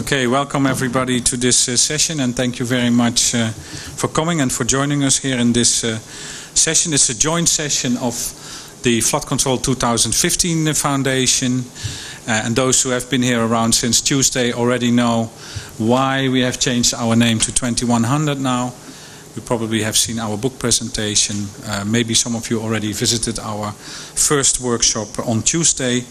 Okay, welcome everybody to this session, and thank you very much for coming and for joining us here in this session. It's a joint session of the Flood Control 2015 Foundation, and those who have been here around since Tuesday already know why we have changed our name to 2100 now. You probably have seen our book presentation. Maybe some of you already visited our first workshop on Tuesday.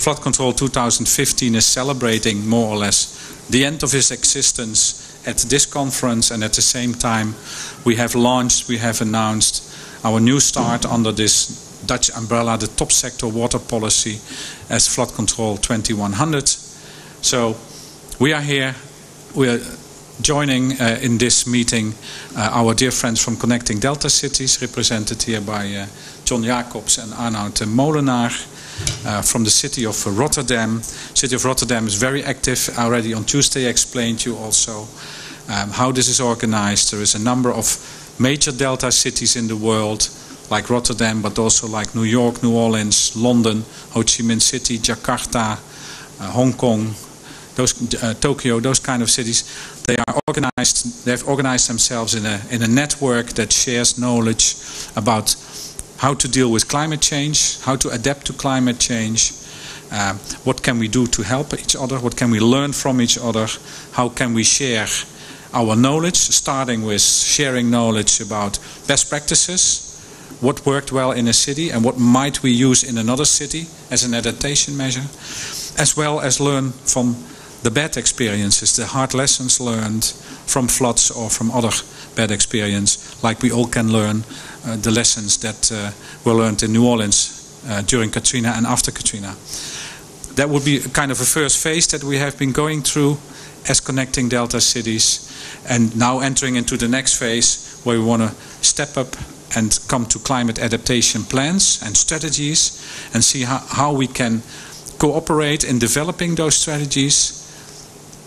Flood Control 2015 is celebrating more or less the end of its existence at this conference, and at the same time we have announced our new start under this Dutch umbrella, the top sector water policy, as Flood Control 2100. So we are here, we are joining in this meeting our dear friends from Connecting Delta Cities, represented here by John Jacobs and Arnoud Molenaar, from the city of Rotterdam. City of Rotterdam is very active. Already on Tuesday I explained to you also how this is organized. There is a number of major delta cities in the world, like Rotterdam, but also like New York, New Orleans, London, Ho Chi Minh City, Jakarta, Hong Kong, Tokyo, those kind of cities. They are organized. They have organized themselves in a network that shares knowledge about how to deal with climate change, how to adapt to climate change, what can we do to help each other, what can we learn from each other, how can we share our knowledge, starting with sharing knowledge about best practices, what worked well in a city and what might we use in another city as an adaptation measure, as well as learn from the bad experiences, the hard lessons learned from floods or from other bad experience, like we all can learn the lessons that were learned in New Orleans during Katrina and after Katrina. That would be kind of a first phase that we have been going through as Connecting Delta Cities, and now entering into the next phase where we want to step up and come to climate adaptation plans and strategies, and see how we can cooperate in developing those strategies,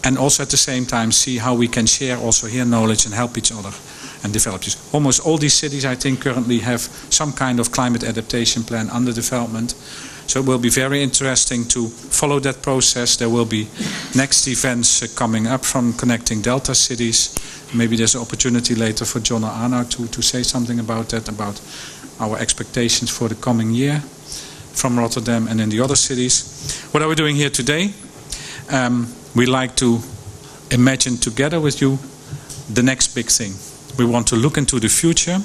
and also at the same time see how we can share also here knowledge and help each other and develop this. Almost all these cities, I think, currently have some kind of climate adaptation plan under development. So it will be very interesting to follow that process. There will be next events coming up from Connecting Delta Cities. Maybe there's an opportunity later for John or Arnoud to say something about that, about our expectations for the coming year from Rotterdam and in the other cities. What are we doing here today? We like to imagine together with you the next big thing. We want to look into the future.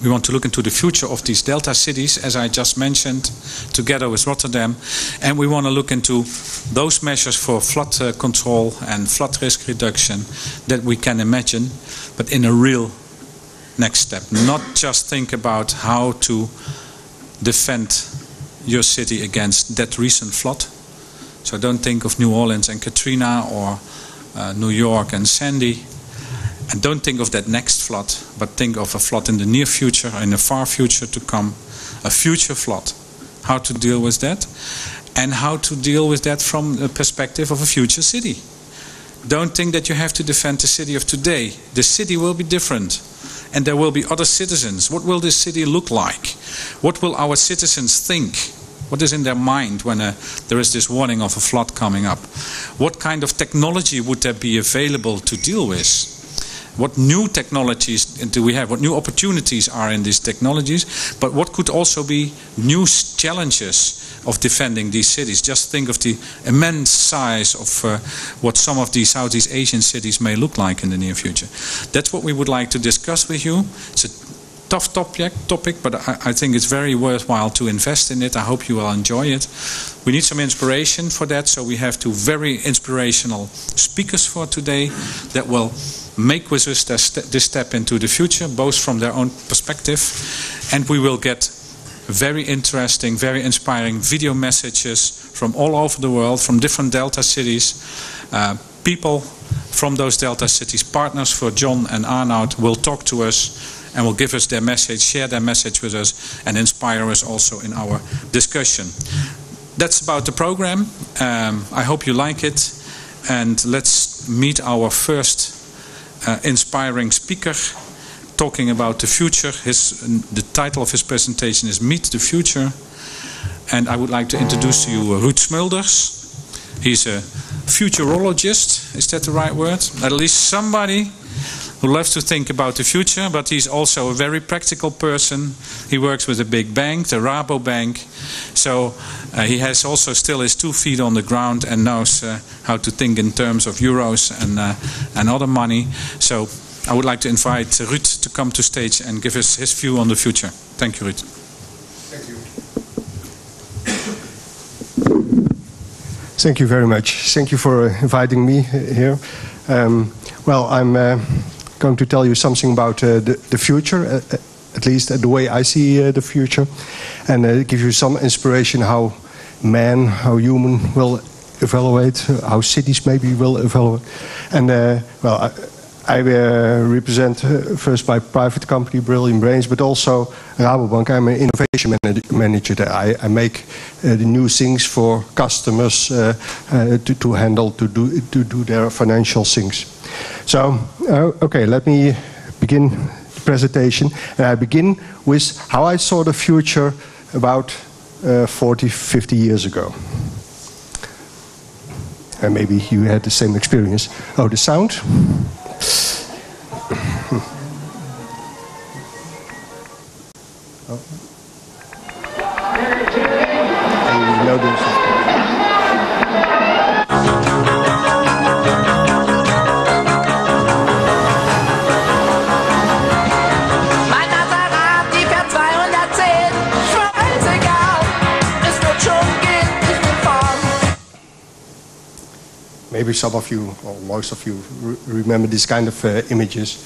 We want to look into the future of these delta cities, as I just mentioned, together with Rotterdam. And we want to look into those measures for flood control and flood risk reduction that we can imagine, but in a real next step. Not just think about how to defend your city against that recent flood. So don't think of New Orleans and Katrina or New York and Sandy. And don't think of that next flood, but think of a flood in the near future, in the far future to come, a future flood. How to deal with that, and how to deal with that from the perspective of a future city. Don't think that you have to defend the city of today. The city will be different, and there will be other citizens. What will this city look like? What will our citizens think? What is in their mind when there is this warning of a flood coming up? What kind of technology would there be available to deal with? What new technologies do we have? What new opportunities are in these technologies? But what could also be new challenges of defending these cities? Just think of the immense size of what some of these Southeast Asian cities may look like in the near future. That's what we would like to discuss with you. It's a tough topic, but I think it's very worthwhile to invest in it. I hope you will enjoy it. We need some inspiration for that, so we have two very inspirational speakers for today that will make with us this step into the future, both from their own perspective, and we will get very interesting, very inspiring video messages from all over the world, from different delta cities. People from those delta cities, partners for John and Arnoud, will talk to us and will give us their message, share their message with us, and inspire us also in our discussion. That's about the program. I hope you like it, and let's meet our first inspiring speaker talking about the future. The title of his presentation is Meet the Future, and I would like to introduce to you Ruud Smulders. He's a futurologist, is that the right word? At least somebody who loves to think about the future, but he's also a very practical person. He works with a big bank, the Rabobank. So he has also still his 2 feet on the ground and knows how to think in terms of euros and other money. So I would like to invite Ruud to come to stage and give us his view on the future. Thank you, Ruud. Thank you. Thank you very much. Thank you for inviting me here. Well, I'm going to tell you something about the future, at least the way I see the future, and give you some inspiration how man, how human will evaluate, how cities maybe will evaluate. And well, I represent first my private company, Brilliant Brains, but also Rabobank. I'm an innovation manager there. I make the new things for customers to handle, to do their financial things. So, okay, let me begin the presentation. And I begin with how I saw the future about 40, 50 years ago. And maybe you had the same experience. Oh, the sound? Oh. You know this. Maybe some of you, or most of you, remember this kind of images.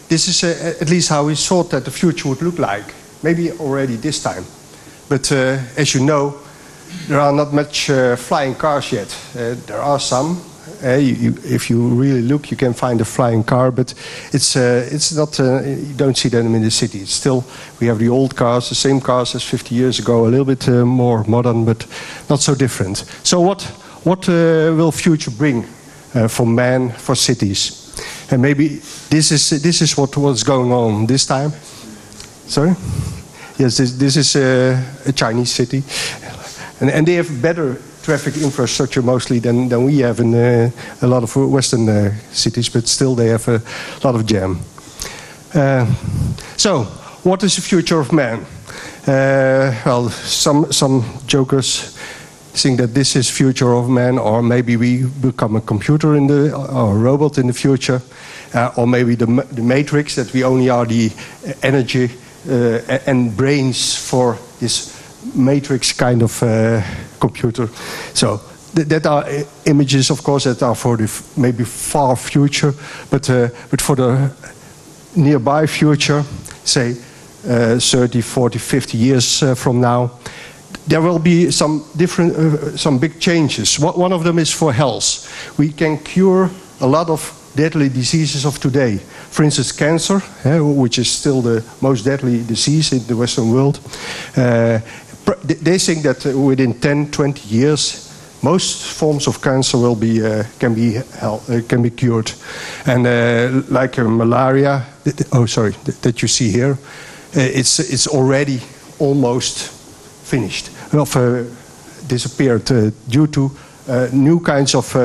This is at least how we thought that the future would look like. Maybe already this time. But as you know, there are not much flying cars yet. There are some. If you really look, you can find a flying car, but it's not. You don't see them in the city. It's still, we have the old cars, the same cars as 50 years ago, a little bit more modern, but not so different. So what will future bring for man, for cities? And maybe this is what was going on this time. Sorry? Yes, this is a Chinese city, and they have better traffic infrastructure mostly than we have in a lot of Western cities, but still they have a lot of jam. So, what is the future of man? Well, some jokers think that this is future of man, or maybe we become a computer or a robot in the future, or maybe the matrix, that we only are the energy and brains for this matrix kind of computer. So that are images, of course, that are for the maybe far future, but for the nearby future, say 30, 40, 50 years from now, there will be some big changes. One of them is for health. We can cure a lot of deadly diseases of today. For instance, cancer, which is still the most deadly disease in the Western world. They think that within 10, 20 years, most forms of cancer will can be cured. And like malaria, that you see here, it's already almost finished, disappeared due to new kinds of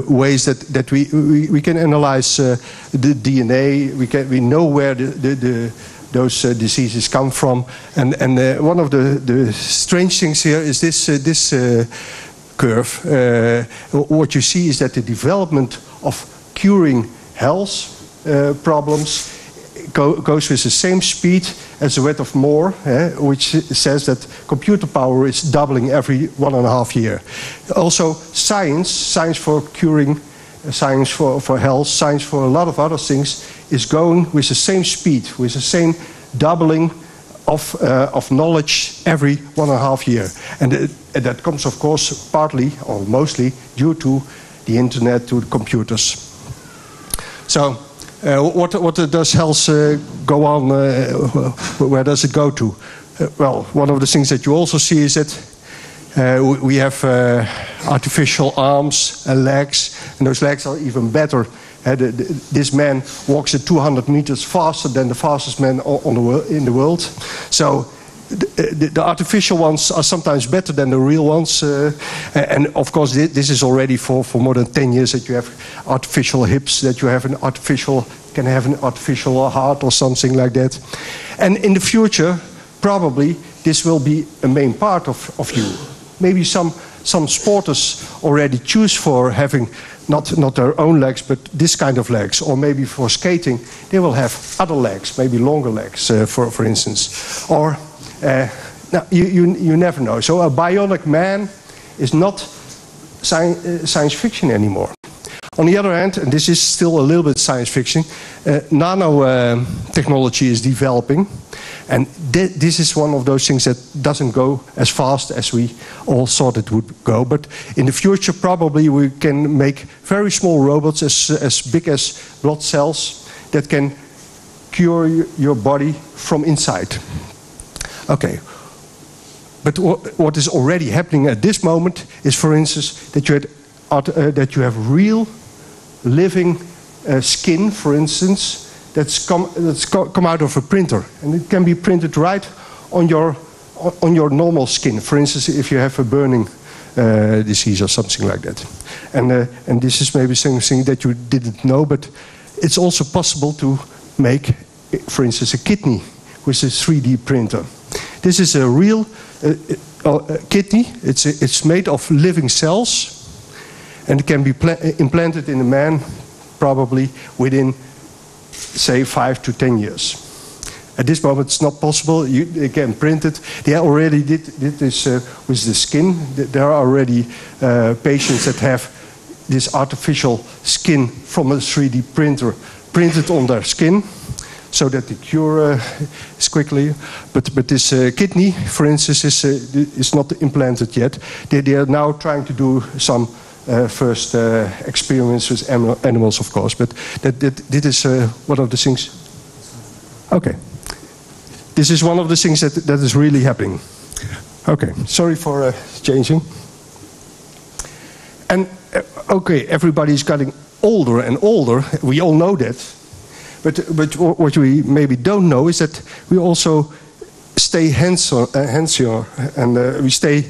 ways that we can analyze the DNA. We know where those diseases come from, and one of the strange things here is this curve. What you see is that the development of curing health problems goes with the same speed as the rate of Moore, which says that computer power is doubling every 1.5 years. Also, science for curing, science for health, science for a lot of other things is going with the same speed, with the same doubling of knowledge every 1.5 years. And that comes, of course, partly or mostly due to the internet, to the computers. So, what does health go on? Where does it go to? Well, one of the things that you also see is that we have artificial arms and legs, and those legs are even better. This man walks at 200 meters faster than the fastest man in the world. So the artificial ones are sometimes better than the real ones. And of course, this is already for more than 10 years that you have artificial hips, that you have can have an artificial heart or something like that. And in the future, probably this will be a main part of you. Maybe some sporters already choose for having not their own legs, but this kind of legs. Or maybe for skating, they will have other legs, maybe longer legs, for instance. Or, now, you never know. So a bionic man is not science fiction anymore. On the other hand, and this is still a little bit science fiction, nanotechnology is developing. And this is one of those things that doesn't go as fast as we all thought it would go. But in the future, probably we can make very small robots as big as blood cells that can cure your body from inside. Okay. But what is already happening at this moment is, for instance, that you have real living skin, for instance, that's come out of a printer, and it can be printed right on your normal skin. For instance, if you have a burning disease or something like that. And this is maybe something that you didn't know, but it's also possible to make, for instance, a kidney with a 3D printer. This is a real kidney. It's made of living cells, and it can be implanted in a man probably within, say, 5 to 10 years. At this moment, it's not possible. They can print it. They already did this with the skin. There are already patients that have this artificial skin from a 3D printer printed on their skin, so that the cure is quickly. But this kidney, for instance, is not implanted yet. They are now trying to do some first experiments with animals, of course. But this is one of the things. Okay, this is one of the things that is really happening. Okay, sorry for changing. And okay, everybody's getting older and older. We all know that. But what we maybe don't know is that we also stay healthier, and we stay.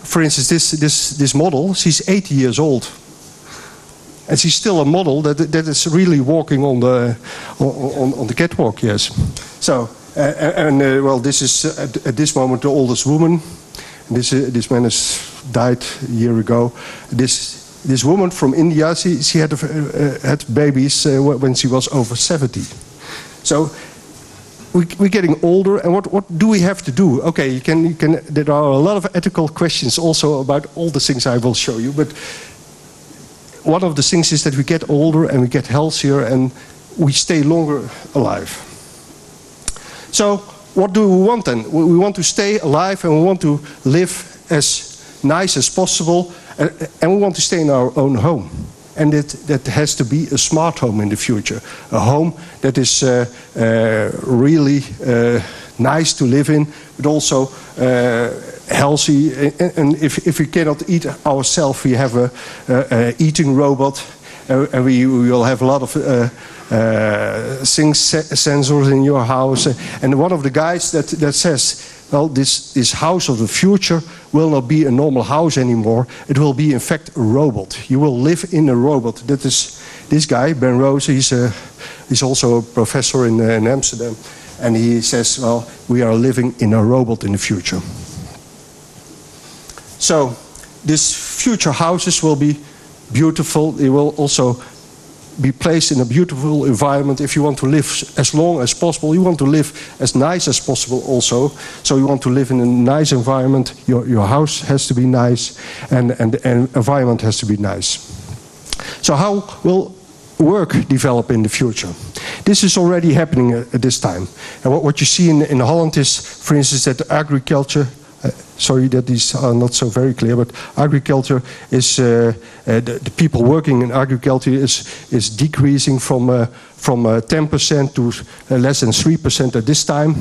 For instance, this model, she's 80 years old, and she's still a model that is really walking on the catwalk. Yes. So well, this is at this moment the oldest woman. This man has died a year ago. This woman from India, she had babies when she was over 70. So we're getting older, and what do we have to do? Okay, there are a lot of ethical questions also about all the things I will show you, but one of the things is that we get older and we get healthier and we stay longer alive. So what do we want then? We want to stay alive and we want to live as nice as possible, and we want to stay in our own home. And that has to be a smart home in the future. A home that is really nice to live in, but also healthy. And if we cannot eat ourselves, we have a eating robot. And we will have a lot of sensors in your house. And one of the guys that says, well, this house of the future will not be a normal house anymore. It will be, in fact, a robot. You will live in a robot. That is this guy, Ben Rose. He's also a professor in Amsterdam. And he says, well, we are living in a robot in the future. So these future houses will be beautiful. They will also be placed in a beautiful environment. If you want to live as long as possible, you want to live as nice as possible also. So you want to live in a nice environment. Your house has to be nice, and the environment has to be nice. So how will work develop in the future? This is already happening at this time. And what you see in Holland is, for instance, that agriculture, sorry that these are not so very clear, but agriculture is, the people working in agriculture is decreasing from 10% to less than 3% at this time,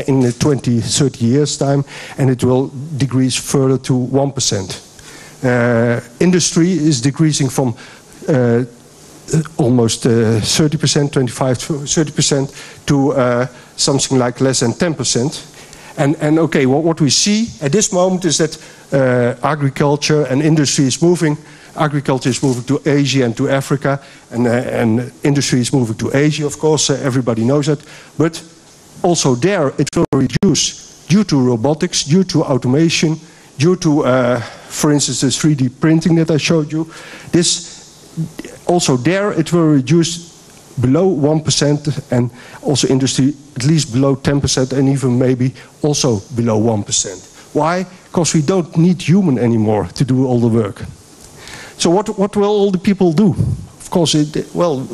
in 20, 30 years time, and it will decrease further to 1%. Industry is decreasing from almost 30%, 25 to 30% to something like less than 10%. And okay, what we see at this moment is that agriculture and industry is moving. Agriculture is moving to Asia and to Africa, and industry is moving to Asia, of course, everybody knows that. But also there it will reduce due to robotics, due to automation, due to, for instance, the 3D printing that I showed you. Also there it will reduce below 1%, and also industry at least below 10%, and even maybe also below 1%. Why? Because we don't need human anymore to do all the work. So what will all the people do? Of course, well,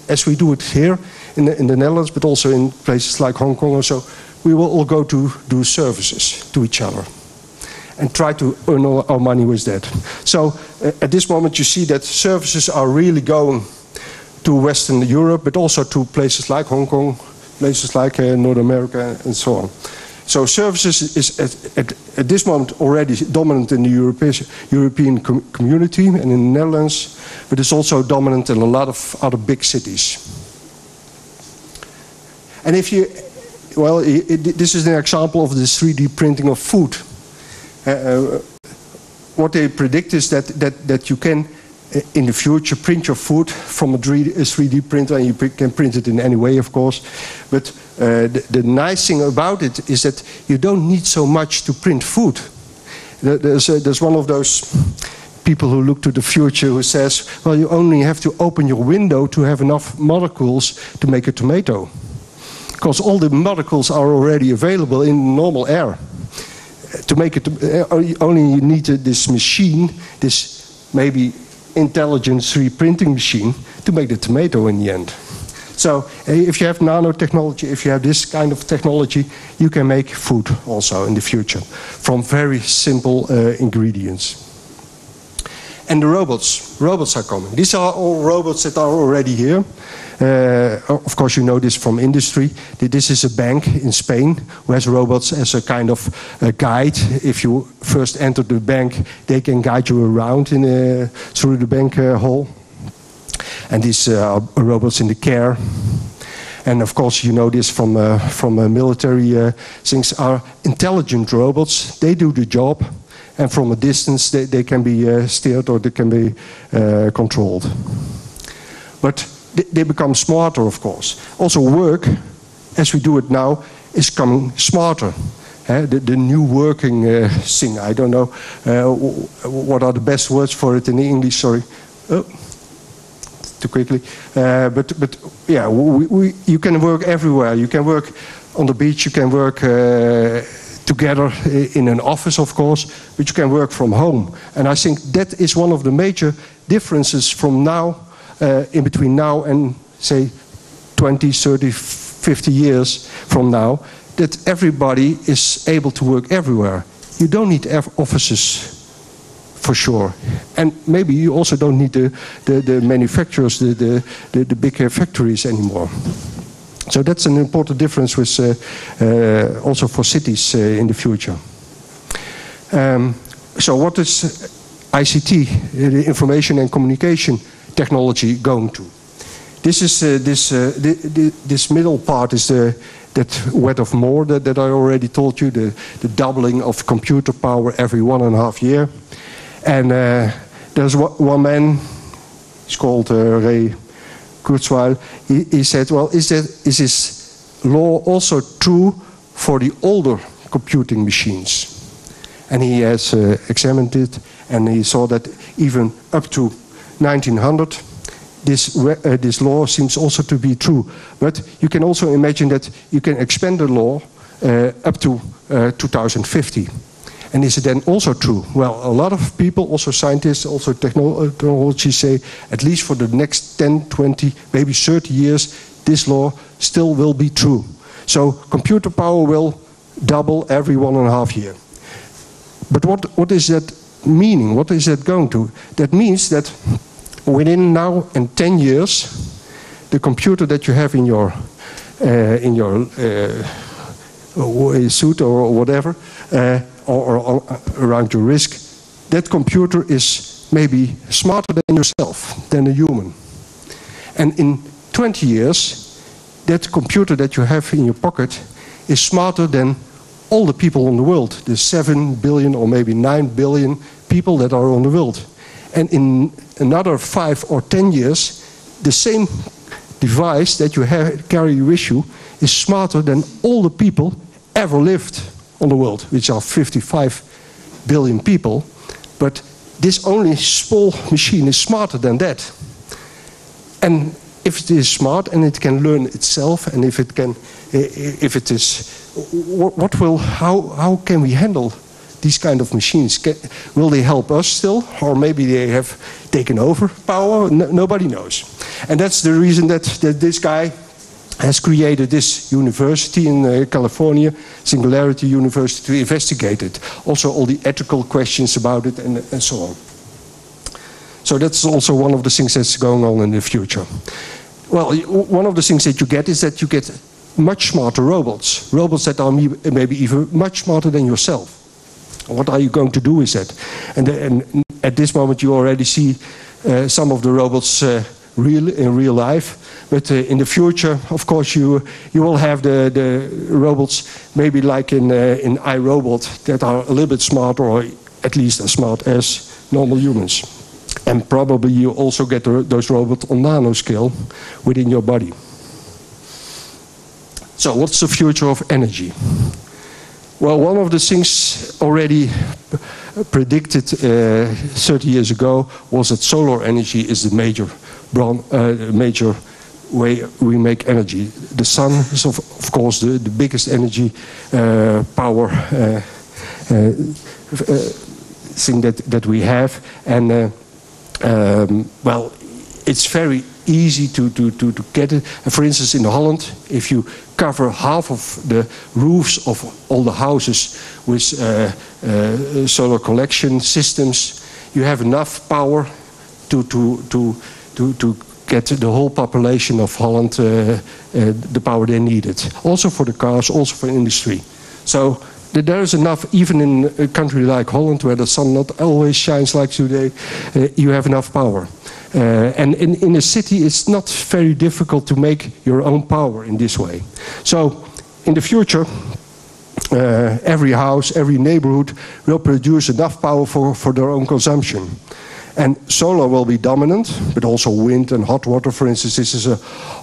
as we do it here in the Netherlands, but also in places like Hong Kong or so, we will all go to do services to each other and try to earn our money with that. So at this moment you see that services are really going to Western Europe, but also to places like Hong Kong, places like North America and so on. So services is at this moment already dominant in the European community and in the Netherlands, but it's also dominant in a lot of other big cities. And if you, well, this is an example of the 3D printing of food. What they predict is that you can, in the future, print your food from a 3D printer, and you can print it in any way, of course. But the nice thing about it is that you don't need so much to print food. There's one of those people who look to the future who says, well, you only have to open your window to have enough molecules to make a tomato. Because all the molecules are already available in normal air. To make it, only you need this machine, this maybe intelligent 3D printing machine, to make the tomato in the end. So if you have nanotechnology, if you have this kind of technology, you can make food also in the future from very simple ingredients. And the robots are coming. These are all robots that are already here. Of course, you know this from industry. This is a bank in Spain who has robots as a kind of guide. If you first enter the bank, they can guide you around through the bank hall. And these are robots in the care. And of course, you know this from military things. Are intelligent robots. They do the job. And from a distance, they can be steered or they can be controlled. But they become smarter, of course. Also work, as we do it now, is coming smarter. The new working thing, I don't know what are the best words for it in English, sorry. Oh, too quickly. But yeah, you can work everywhere. You can work on the beach, you can work together in an office, of course, but you can work from home. And I think that is one of the major differences from now, in between now and, say, 20, 30, 50 years from now, that everybody is able to work everywhere. You don't need offices, for sure. And maybe you also don't need the manufacturers, the big factories anymore. So that's an important difference with also for cities in the future. So what is ICT, the information and communication technology, going to? This is this middle part is that word of more that I already told you, the doubling of computer power every 1.5 years. And there's one man, he's called Ray Kurzweil. He said, well, is this law also true for the older computing machines? And he has examined it, and he saw that even up to 1900, this law seems also to be true. But you can also imagine that you can expand the law up to 2050. And is it then also true? Well, a lot of people, also scientists, also technologists say at least for the next 10, 20, maybe 30 years, this law still will be true. So computer power will double every 1.5 years. But what is that meaning? What is that going to? That means that within now and 10 years, the computer that you have in your suit or whatever, or around your wrist, that computer is maybe smarter than yourself, than a human. And in 20 years, that computer that you have in your pocket is smarter than all the people in the world, the 7 billion or maybe 9 billion people that are on the world. And in another 5 or 10 years, the same device that you carry with you is smarter than all the people ever lived on the world, which are 55 billion people. But this only small machine is smarter than that. And if it is smart and it can learn itself, and if it is, how can we handle these kind of machines? Will they help us still, or maybe they have taken over power? Nobody knows. And that's the reason that this guy has created this university in California, Singularity University, to investigate it. Also all the ethical questions about it and so on. So that's also one of the things that's going on in the future. Well, one of the things that you get is that you get much smarter robots. Robots that are maybe even much smarter than yourself. What are you going to do with that? And at this moment you already see some of the robots in real life. But in the future, of course, you will have the robots maybe like in iRobot that are a little bit smarter, or at least as smart as normal humans. And probably you also get those robots on nanoscale within your body. So what's the future of energy? Well, one of the things already predicted 30 years ago was that solar energy is the major way we make energy. The sun is of course the biggest energy power thing that we have, and well, it's very easy to get it. For instance, in Holland, if you cover half of the roofs of all the houses with solar collection systems, you have enough power to get the whole population of Holland the power they needed. Also for the cars, also for industry. So there is enough, even in a country like Holland, where the sun not always shines like today, you have enough power. And in a city, it's not very difficult to make your own power in this way. So in the future, every house, every neighborhood will produce enough power for their own consumption. And solar will be dominant, but also wind and hot water. For instance, this is a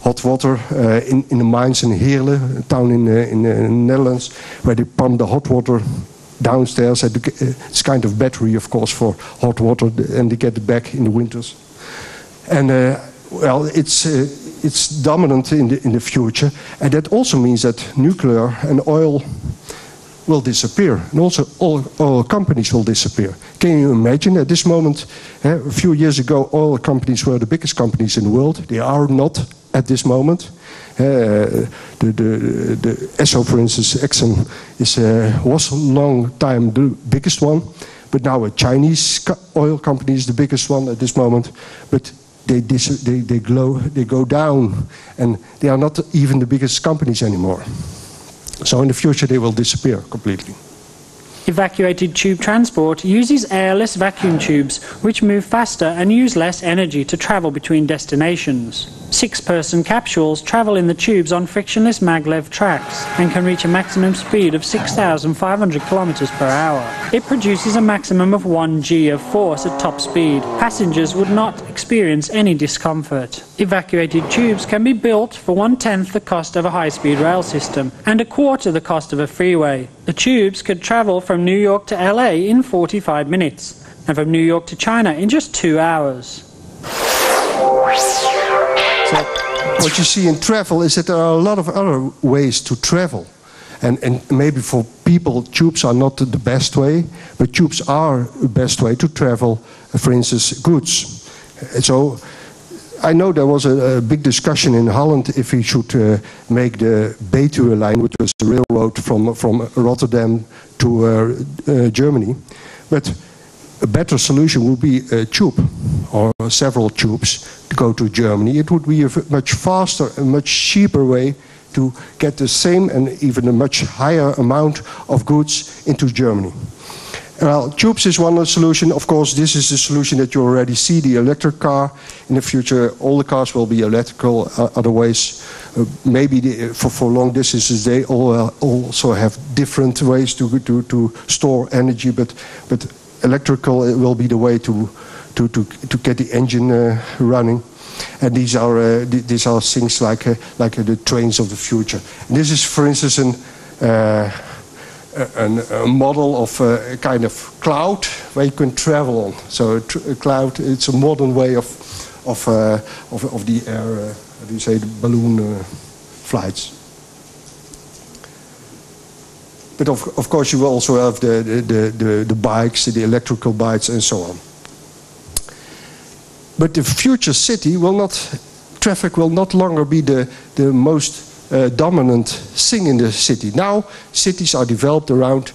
hot water in the mines in Heerlen, a town in the Netherlands, where they pump the hot water downstairs. It's kind of battery, of course, for hot water, and they get it back in the winters. And well, it's dominant in the future, and that also means that nuclear and oil will disappear, and also all companies will disappear. Can you imagine at this moment, a few years ago, oil companies were the biggest companies in the world. They are not at this moment. The Esso, for instance, Exxon was a long time the biggest one, but now a Chinese oil company is the biggest one at this moment. But they go down, and they are not even the biggest companies anymore. So in the future they will disappear completely. Evacuated tube transport uses airless vacuum tubes, which move faster and use less energy to travel between destinations. 6-person capsules travel in the tubes on frictionless maglev tracks and can reach a maximum speed of 6,500 kilometers per hour. It produces a maximum of 1 G of force at top speed. Passengers would not experience any discomfort. Evacuated tubes can be built for 1/10 the cost of a high-speed rail system and 1/4 the cost of a freeway. The tubes could travel from New York to LA in 45 minutes and from New York to China in just 2 hours. So what you see in travel is that there are a lot of other ways to travel. And maybe for people, tubes are not the best way, but tubes are the best way to travel, for instance, goods. So I know there was a big discussion in Holland if we should make the P02 line, which was a railroad from Rotterdam to Germany. But a better solution would be a tube or several tubes to go to Germany. It would be a much faster and much cheaper way to get the same and even a much higher amount of goods into Germany. Well, tubes is one solution. Of course, this is the solution that you already see, the electric car. In the future, all the cars will be electrical. Otherwise, maybe for long distances they also have different ways to store energy, but electrical will be the way to get the engine running. And these are things like the trains of the future. And this is, for instance, a model of a kind of cloud where you can travel on. So a cloud, it's a modern way of the air, how do you say, the balloon flights. But of course you will also have the bikes, the electrical bikes, and so on. But the future city traffic will not longer be the most dominant thing in the city. Now cities are developed around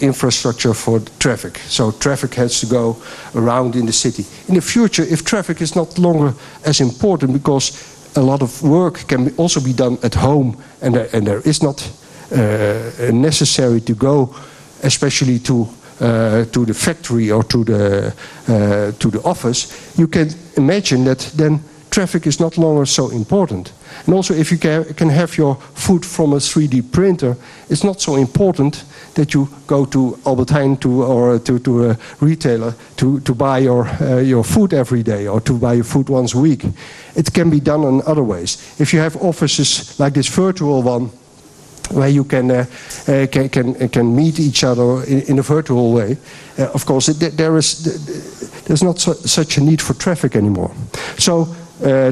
infrastructure for traffic. So traffic has to go around in the city. In the future, if traffic is not longer as important because a lot of work can also be done at home and there is not necessary to go especially to the factory or to the office, you can imagine that then traffic is not longer so important. And also if you can have your food from a 3D printer, it's not so important that you go to Albert Heijn or to a retailer to buy your food every day or to buy your food once a week. It can be done in other ways. If you have offices like this virtual one, where you can meet each other in a virtual way, of course there's not such a need for traffic anymore. So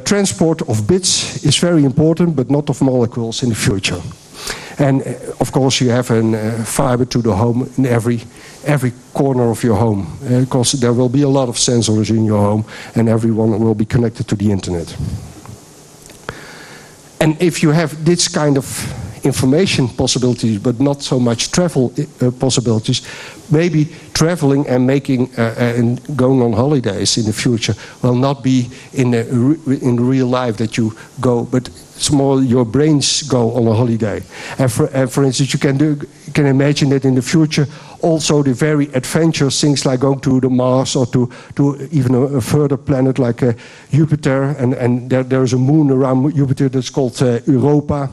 transport of bits is very important, but not of molecules in the future. And of course you have a fiber to the home in every corner of your home, because there will be a lot of sensors in your home and everyone will be connected to the internet. And if you have this kind of information possibilities, but not so much travel possibilities, maybe traveling and and going on holidays in the future will not be in real life that you go, but it's more your brains go on a holiday. And for instance, you can imagine that in the future also the very adventurous things like going to the Mars or to even a further planet like Jupiter, and there's a moon around Jupiter that's called Europa.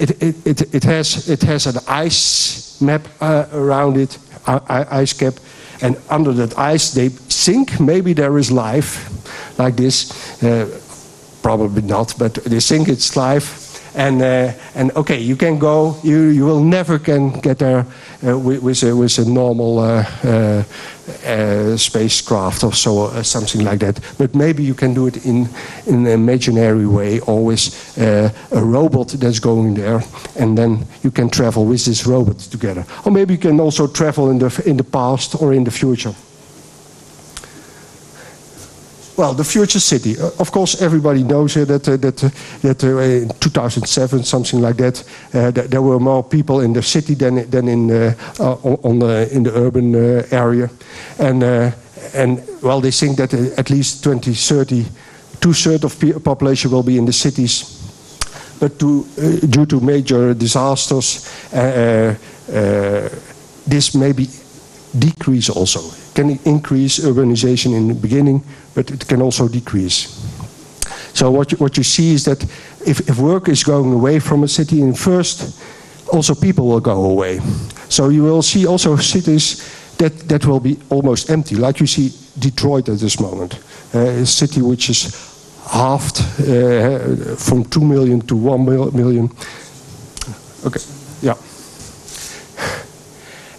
It has an ice map around it, ice cap, and under that ice they think maybe there is life like this. Probably not, but they think it's life. And okay, you can go. You will never can get there with a normal spacecraft or so, something like that. But maybe you can do it in an imaginary way. Always a robot that's going there, and then you can travel with this robot together. Or maybe you can also travel in the past or in the future. Well, the future city. Of course, everybody knows that in 2007, something like that, there were more people in the city than in the urban area, and well, they think that at least 2030, 2/3 of the population will be in the cities, but due to major disasters, this may be decrease also. It can increase urbanization in the beginning, but it can also decrease. So what you see is that if work is going away from a city, in first also people will go away. So you will see also cities that will be almost empty, like you see Detroit at this moment, a city which is halved from 2 million to 1 million. Okay, yeah.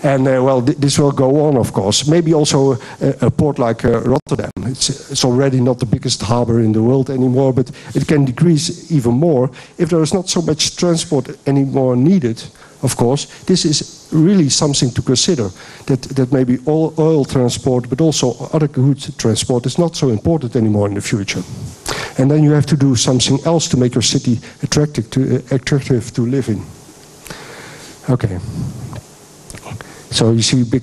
And well, this will go on, of course. Maybe also a port like Rotterdam. It's already not the biggest harbor in the world anymore, but it can decrease even more if there is not so much transport anymore needed. Of course, this is really something to consider. That maybe all oil transport, but also other goods transport, is not so important anymore in the future. And then you have to do something else to make your city attractive to live in. Okay. So you see big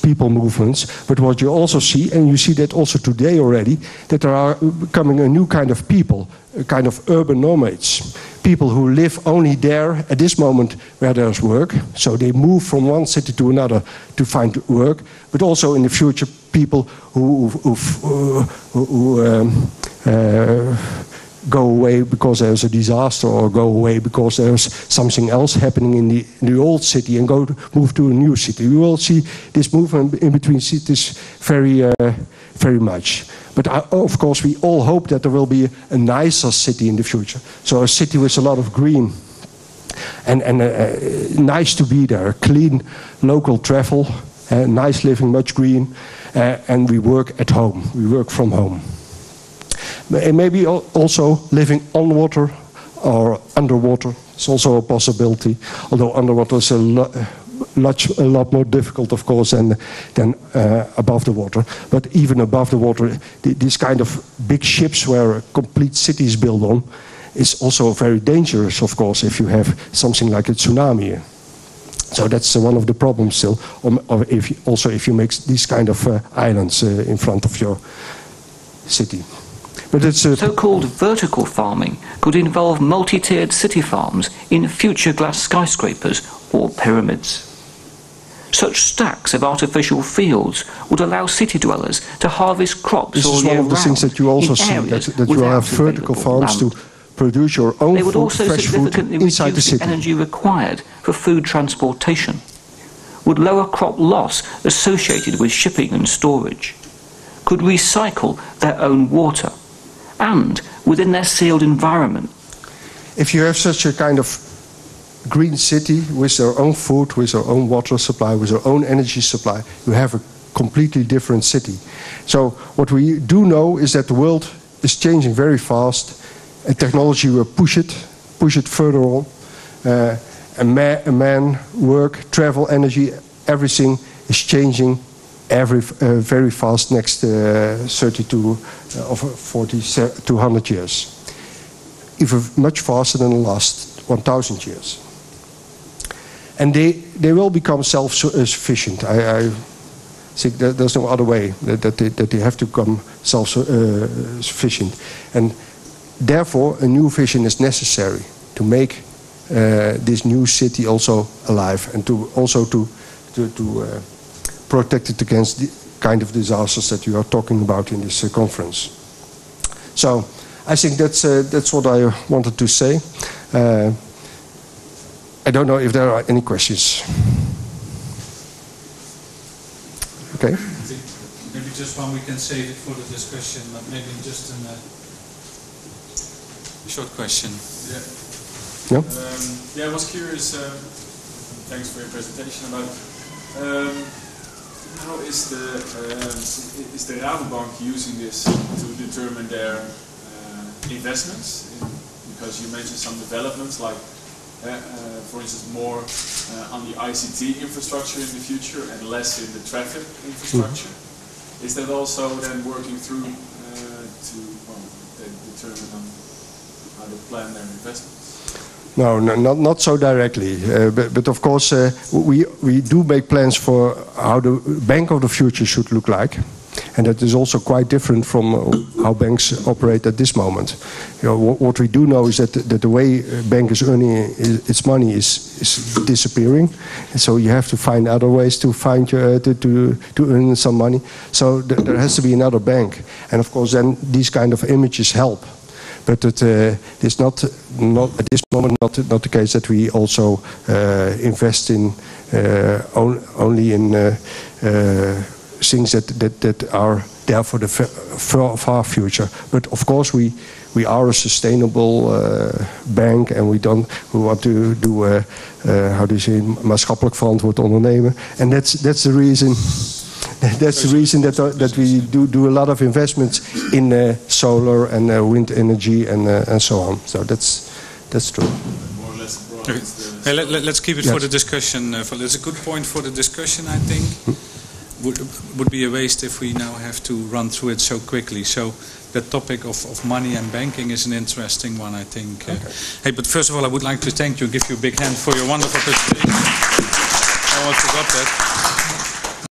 people movements, but what you also see, and you see that also today already, that there are becoming a new kind of people, a kind of urban nomads. People who live only there at this moment where there's work, so they move from one city to another to find work, but also in the future people who go away because there's a disaster, or go away because there's something else happening in the old city and move to a new city. We will see this movement in between cities very much. But of course we all hope that there will be a nicer city in the future. So a city with a lot of green and nice to be there, clean local travel, nice living, much green, and we work at home, we work from home. And maybe also living on water or underwater. It's also a possibility, although underwater is a lot more difficult, of course, than above the water. But even above the water, these kind of big ships where a complete city is built on is also very dangerous, of course, if you have something like a tsunami. So that's one of the problems still, or if you make these kind of islands in front of your city. But it's so-called vertical farming could involve multi-tiered city farms in future glass skyscrapers or pyramids. Such stacks of artificial fields would allow city dwellers to harvest crops all year round. This is one of the things that you also see, that you have vertical farms to produce your own They would food, also fresh food significantly inside the reduce the city. energy required for food transportation, would lower crop loss associated with shipping and storage, could recycle their own water, and within their sealed environment. If you have such a kind of green city with their own food, with their own water supply, with their own energy supply, you have a completely different city. So what we do know is that the world is changing very fast, and technology will push it further on. Man, work, travel, energy, everything is changing very fast next 32 or 40 to 100 years. Even much faster than the last 1,000 years. And they will become self-sufficient. I think that there's no other way, that they have to become self-sufficient. And therefore, a new vision is necessary to make this new city also alive, and to protect it against the kind of disasters that you are talking about in this conference. So I think that's what I wanted to say. I don't know if there are any questions. Okay. I think maybe just one we can save it for the discussion, but maybe just a short question. Yeah. Yeah, I was curious. Thanks for your presentation about. How is the Rabobank using this to determine their investments? Because you mentioned some developments, like, for instance, more on the ICT infrastructure in the future and less in the traffic infrastructure. Is that also then working through to determine on how to plan their investments? No, not so directly. But of course, we do make plans for how the bank of the future should look like. And that is also quite different from how banks operate at this moment. You know, what we do know is that the way a bank is earning its money is disappearing. And so you have to find other ways to earn some money. So there has to be another bank. And of course, then these kind of images help. But it is not at this moment not the case that we also invest in only in things that are there for the far future. But of course we are a sustainable bank, and we want to do how do you say, maatschappelijk verantwoord ondernemen, and that's the reason. That's the reason that we do a lot of investments in solar and wind energy and so on. So that's true. More or less broad. Okay. Hey, let's keep it for the discussion. It's a good point for the discussion, I think. Would be a waste if we now have to run through it so quickly. So the topic of money and banking is an interesting one, I think. Okay. Hey, but first of all, I would like to thank you, give you a big hand for your wonderful presentation. I almost forgot that.